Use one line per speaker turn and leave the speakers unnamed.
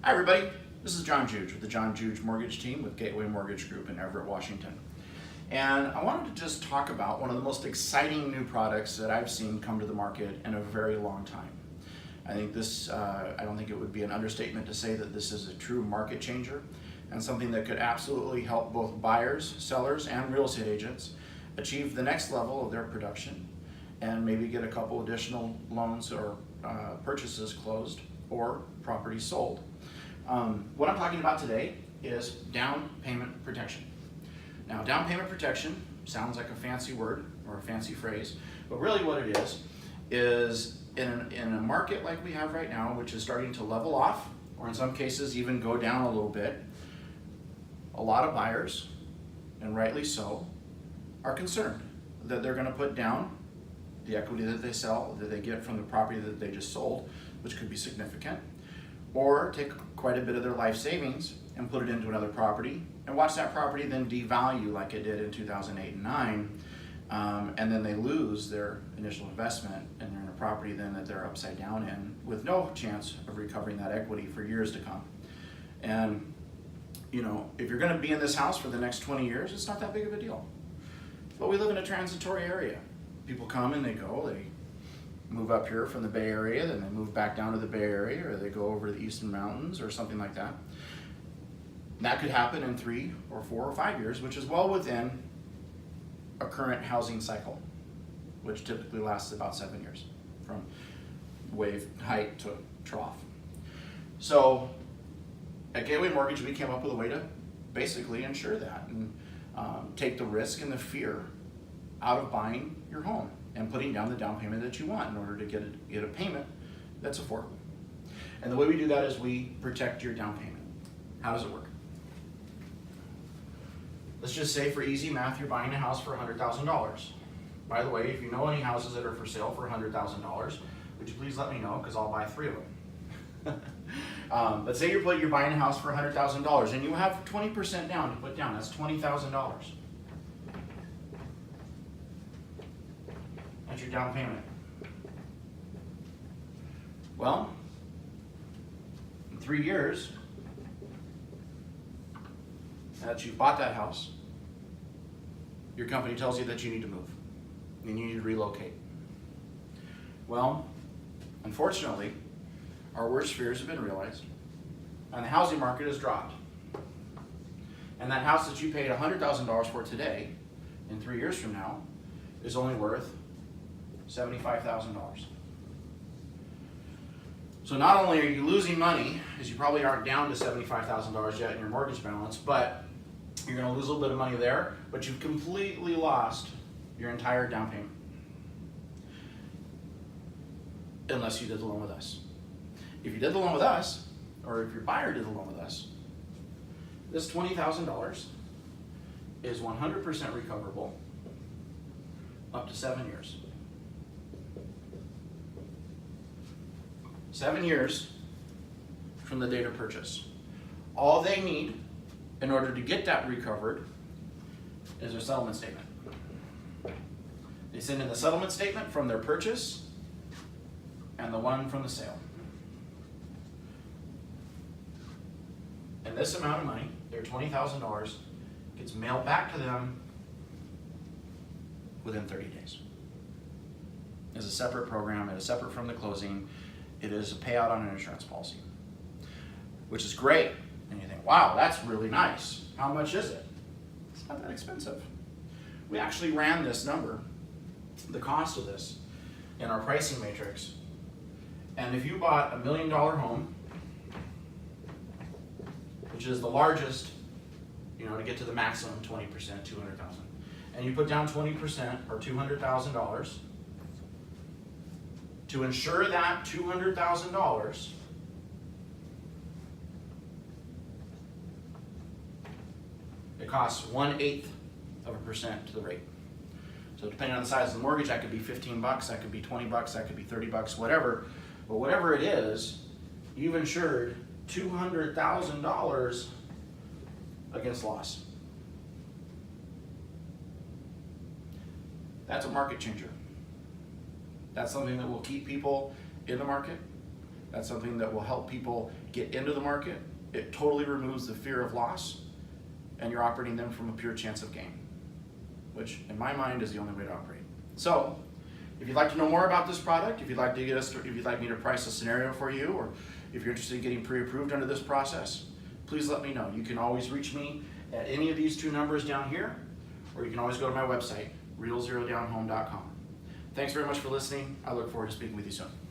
Hi everybody, this is John Juge with the John Juge Mortgage Team with Gateway Mortgage Group in Everett, Washington. And I wanted to just talk about one of the most exciting new products that I've seen come to the market in a very long time. I think this, I don't think it would be an understatement to say that this is a true market changer and something that could absolutely help both buyers, sellers, and real estate agents achieve the next level of their production and maybe get a couple additional loans or purchases closed or properties sold. What I'm talking about today is down payment protection. Now, down payment protection sounds like a fancy word or a fancy phrase, but really what it is in a market like we have right now, which is starting to level off, or in some cases even go down a little bit, a lot of buyers, and rightly so, are concerned that they're going to put down the equity that they get from the property that they just sold, which could be significant, or take quite a bit of their life savings and put it into another property and watch that property then devalue like it did in 2008 and 9, and then they lose their initial investment and they're in a property then that they're upside down in with no chance of recovering that equity for years to come. And you know, if you're going to be in this house for the next 20 years, it's not that big of a deal. But we live in a transitory area. People come and they go, they move up here from the Bay Area, then they move back down to the Bay Area, or they go over to the Eastern Mountains or something like that. That could happen in 3 or 4 or 5 years, which is well within a current housing cycle, which typically lasts about 7 years from wave height to trough. So at Gateway Mortgage, we came up with a way to basically ensure that and take the risk and the fear out of buying your home and putting down the down payment that you want in order to get a payment that's affordable. And the way we do that is we protect your down payment. How does it work? Let's just say for easy math, you're buying a house for $100,000. By the way, if you know any houses that are for sale for $100,000, would you please let me know, because I'll buy 3 of them. Let's say you're buying a house for $100,000 and you have 20% down to put down. That's $20,000. That's your down payment. Well, in 3 years that you've bought that house, your company tells you that you need to move and you need to relocate. Well, unfortunately, our worst fears have been realized and the housing market has dropped. And that house that you paid $100,000 for today, in 3 years from now, is only worth $75,000. So not only are you losing money, as you probably aren't down to $75,000 yet in your mortgage balance, but you're going to lose a little bit of money there, but you've completely lost your entire down payment. Unless you did the loan with us. If you did the loan with us, or if your buyer did the loan with us, this $20,000 is 100% recoverable up to 7 years. 7 years from the date of purchase. All they need in order to get that recovered is a settlement statement. They send in the settlement statement from their purchase and the one from the sale. And this amount of money, their $20,000, gets mailed back to them within 30 days. It's a separate program, it is separate from the closing. It is a payout on an insurance policy, which is great. And you think, wow, that's really nice. How much is it? It's not that expensive. We actually ran this number, the cost of this, in our pricing matrix. And if you bought $1 million home, which is the largest, you know, to get to the maximum 20%, $200,000, and you put down 20% or $200,000 to insure that $200,000, it costs 1/8% to the rate. So depending on the size of the mortgage, that could be $15, that could be $20, that could be $30, whatever. But whatever it is, you've insured $200,000 against loss. That's a market changer. That's something that will keep people in the market That's something that will help people get into the market. It totally removes the fear of loss, and you're operating them from a pure chance of gain, which in my mind is the only way to operate. So, if you'd like to know more about this product, if you'd like me to price a scenario for you, or if you're interested in getting pre-approved under this process, please let me know. You can always reach me at any of these 2 numbers down here, or you can always go to my website, realzerodownhome.com. Thanks very much for listening. I look forward to speaking with you soon.